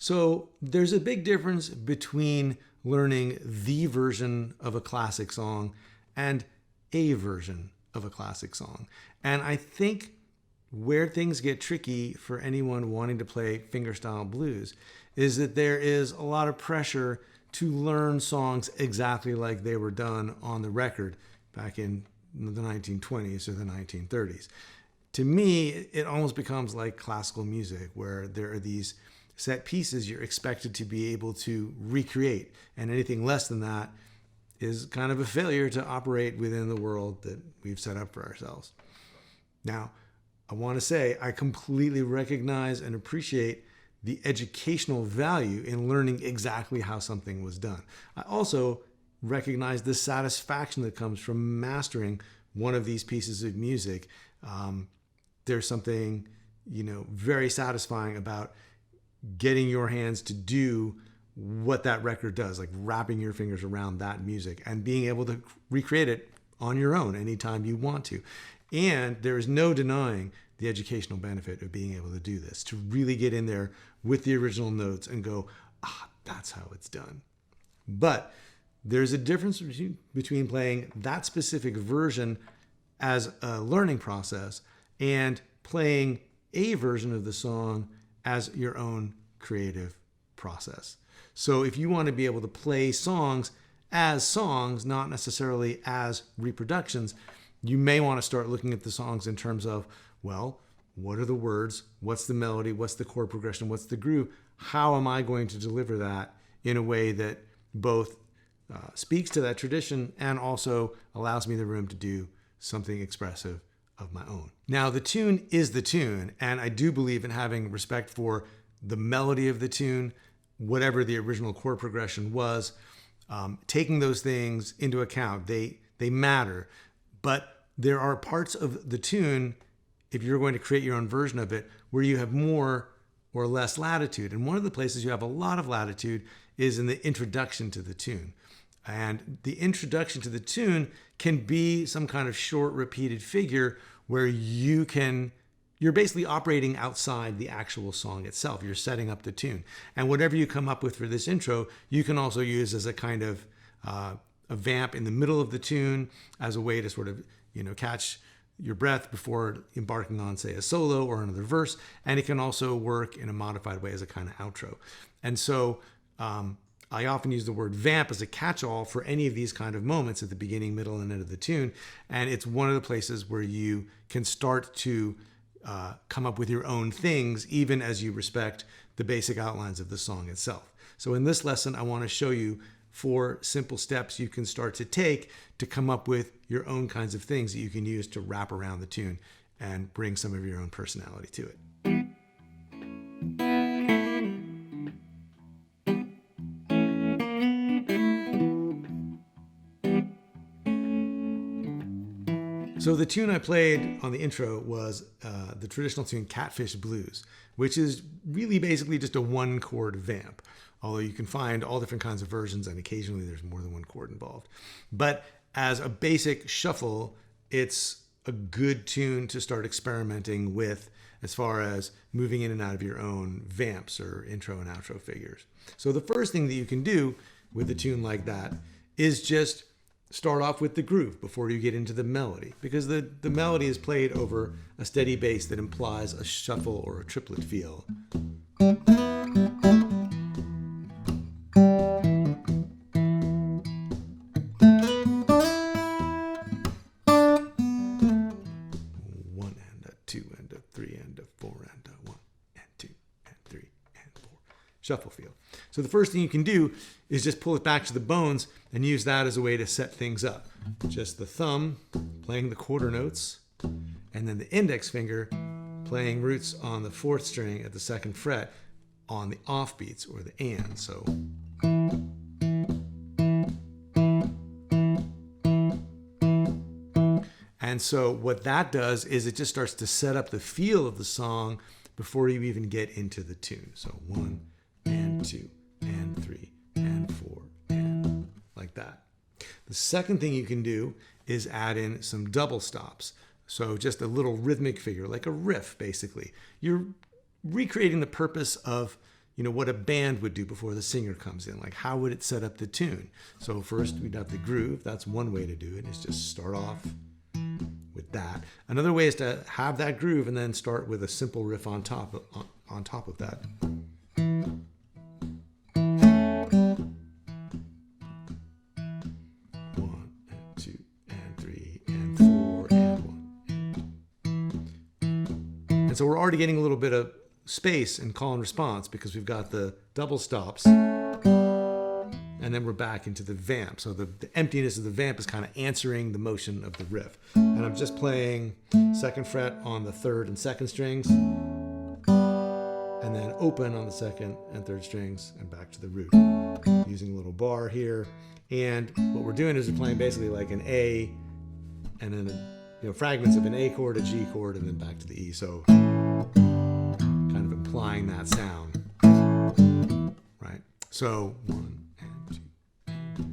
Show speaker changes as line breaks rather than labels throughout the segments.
So there's a big difference between learning the version of a classic song and a version of a classic song. And I think where things get tricky for anyone wanting to play fingerstyle blues is that there is a lot of pressure to learn songs exactly like they were done on the record back in the 1920s or the 1930s. To me, it almost becomes like classical music, where there are these set pieces you're expected to be able to recreate, and anything less than that is kind of a failure to operate within the world that we've set up for ourselves. Now, I want to say I completely recognize and appreciate the educational value in learning exactly how something was done. I also recognize the satisfaction that comes from mastering one of these pieces of music. There's something, very satisfying about getting your hands to do what that record does, like wrapping your fingers around that music and being able to recreate it on your own anytime you want to. And there is no denying the educational benefit of being able to do this, to really get in there with the original notes and go, that's how it's done. But there's a difference between playing that specific version as a learning process and playing a version of the song as your own creative process. So if you want to be able to play songs as songs, not necessarily as reproductions, you may want to start looking at the songs in terms of, well, what are the words? What's the melody? What's the chord progression? What's the groove? How am I going to deliver that in a way that both speaks to that tradition and also allows me the room to do something expressive of my own? Now, the tune is the tune, and I do believe in having respect for the melody of the tune, whatever the original chord progression was, taking those things into account. They matter, but there are parts of the tune, if you're going to create your own version of it, where you have more or less latitude. And one of the places you have a lot of latitude is in the introduction to the tune. And the introduction to the tune can be some kind of short repeated figure where you're basically operating outside the actual song itself. You're setting up the tune. And whatever you come up with for this intro, you can also use as a kind of a vamp in the middle of the tune as a way to sort of, catch your breath before embarking on, say, a solo or another verse. And it can also work in a modified way as a kind of outro. And so I often use the word vamp as a catch-all for any of these kind of moments at the beginning, middle, and end of the tune. And it's one of the places where you can start to come up with your own things, even as you respect the basic outlines of the song itself. So in this lesson, I want to show you 4 simple steps you can start to take to come up with your own kinds of things that you can use to wrap around the tune and bring some of your own personality to it. So the tune I played on the intro was the traditional tune Catfish Blues, which is really basically just a 1-chord vamp, although you can find all different kinds of versions and occasionally there's more than 1 chord involved. But as a basic shuffle, it's a good tune to start experimenting with as far as moving in and out of your own vamps or intro and outro figures. So the first thing that you can do with a tune like that is just start off with the groove before you get into the melody, because the melody is played over a steady bass that implies a shuffle or a triplet feel. One and a 2 and a 3 and a 4 and a 1 and 2 and 3 and 4. Shuffle feel. So the first thing you can do is just pull it back to the bones and use that as a way to set things up. Just the thumb playing the quarter notes, and then the index finger playing roots on the 4th string at the 2nd fret on the offbeats or the and. So and so what that does is it just starts to set up the feel of the song before you even get into the tune. So 1 and 2 and 3 and 4 and like that. The second thing you can do is add in some double stops. So just a little rhythmic figure, like a riff, basically. You're recreating the purpose of, what a band would do before the singer comes in. Like, how would it set up the tune? So first we'd have the groove. That's one way to do it, is just start off with that. Another way is to have that groove and then start with a simple riff on top of that. One and two and three and four and one. And so we're already getting a little bit of space in call and response because we've got the double stops, and then we're back into the vamp. So the emptiness of the vamp is kind of answering the motion of the riff. And I'm just playing second fret on the third and second strings, and then open on the second and third strings, and back to the root, using a little bar here. And what we're doing is we're playing basically like an A, and then fragments of an A chord, a G chord, and then back to the E. So kind of implying that sound, right? So 1 and 2 and 3.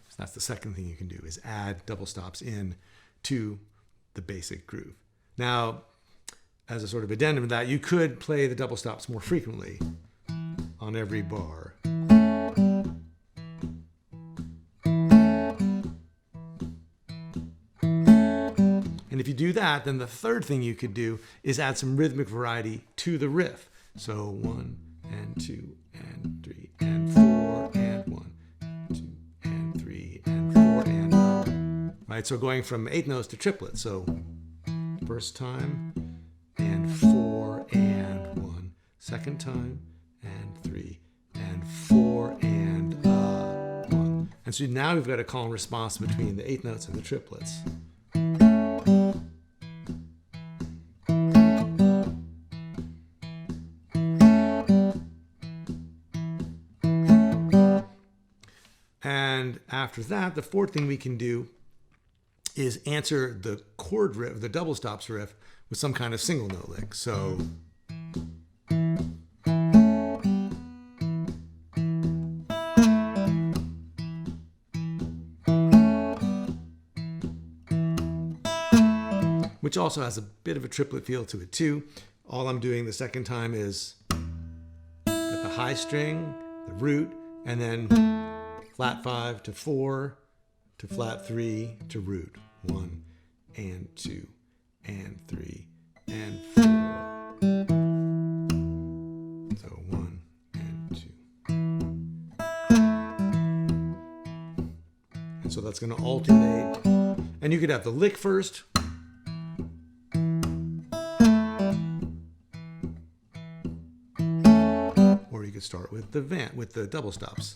So that's the second thing you can do, is add double stops in to the basic groove. Now, as a sort of addendum to that, you could play the double stops more frequently on every bar. And if you do that, then the third thing you could do is add some rhythmic variety to the riff. So 1 and 2 and 3 and 4 and 1, 2 and 3 and 4 and right. So going from eighth notes to triplets. So first time and 4 and 1, second time and 3 and 4 and 1. And so now we've got a call and response between the eighth notes and the triplets. And after that, the fourth thing we can do is answer the chord riff, the double stops riff, with some kind of single note lick. So which also has a bit of a triplet feel to it too. All I'm doing the second time is at the high string, the root, and then flat 5 to 4 to flat 3 to root. 1 and 2 and 3 and 4. So 1 and 2. And so that's going to alternate. And you could have the lick first. Or you could start with the vamp, with the double stops.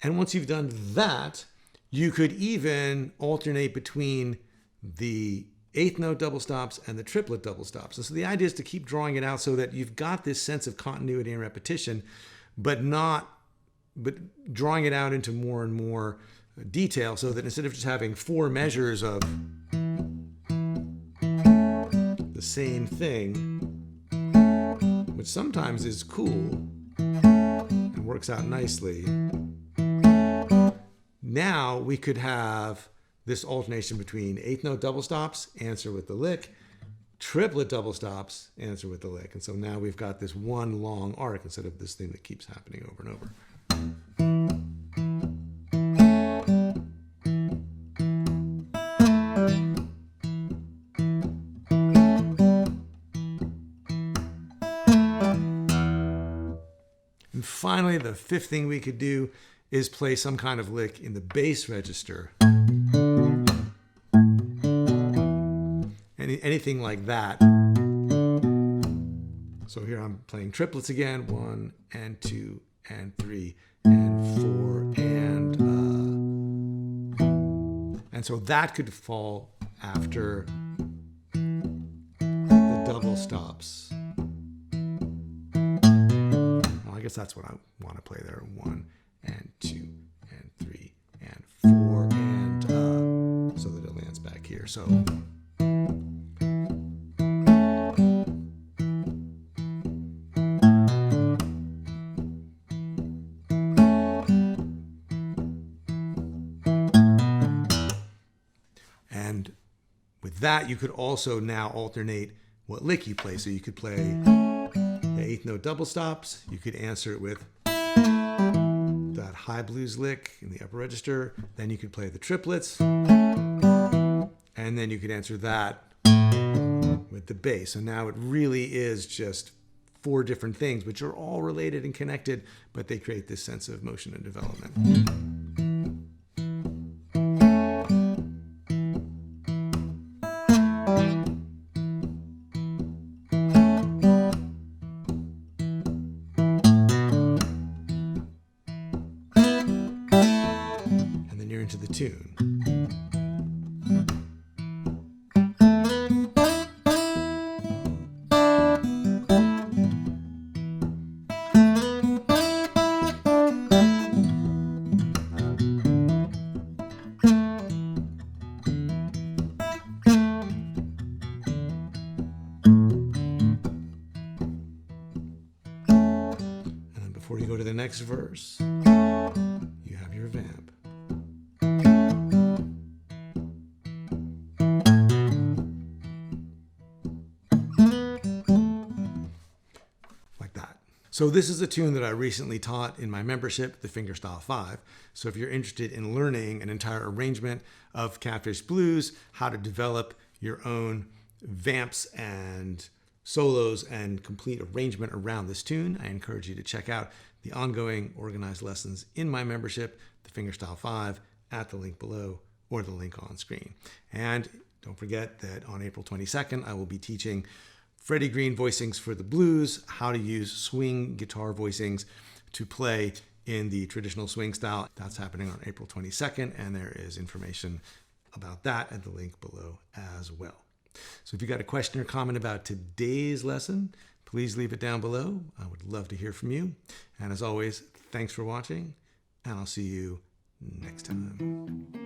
And once you've done that, you could even alternate between the eighth note double stops and the triplet double stops. And so the idea is to keep drawing it out so that you've got this sense of continuity and repetition, but drawing it out into more and more detail, so that instead of just having 4 measures of the same thing, which sometimes is cool and works out nicely, now we could have this alternation between eighth note double stops, answer with the lick, triplet double stops, answer with the lick. And so now we've got this one long arc instead of this thing that keeps happening over and over. And finally, the fifth thing we could do is play some kind of lick in the bass register. Anything like that. So here I'm playing triplets again, 1 and 2 and 3 and 4 and so that could fall after the double stops. Well, I guess that's what I want to play there. 1 and 2 and 3 and 4 and here. So and with that, you could also now alternate what lick you play. So you could play the eighth note double stops. You could answer it with that high blues lick in the upper register. Then you could play the triplets. And then you could answer that with the bass. So now it really is just 4 different things, which are all related and connected, but they create this sense of motion and development. And then you're into the tune. Before you go to the next verse, you have your vamp. Like that. So this is a tune that I recently taught in my membership, the Fingerstyle 5. So if you're interested in learning an entire arrangement of Catfish Blues, how to develop your own vamps and solos and complete arrangement around this tune, I encourage you to check out the ongoing organized lessons in my membership, the Fingerstyle 5, at the link below or the link on screen. And don't forget that on April 22nd, I will be teaching Freddie Green Voicings for the Blues, how to use swing guitar voicings to play in the traditional swing style. That's happening on April 22nd, and there is information about that at the link below as well. So if you got a question or comment about today's lesson, please leave it down below. I would love to hear from you. And as always, thanks for watching, and I'll see you next time.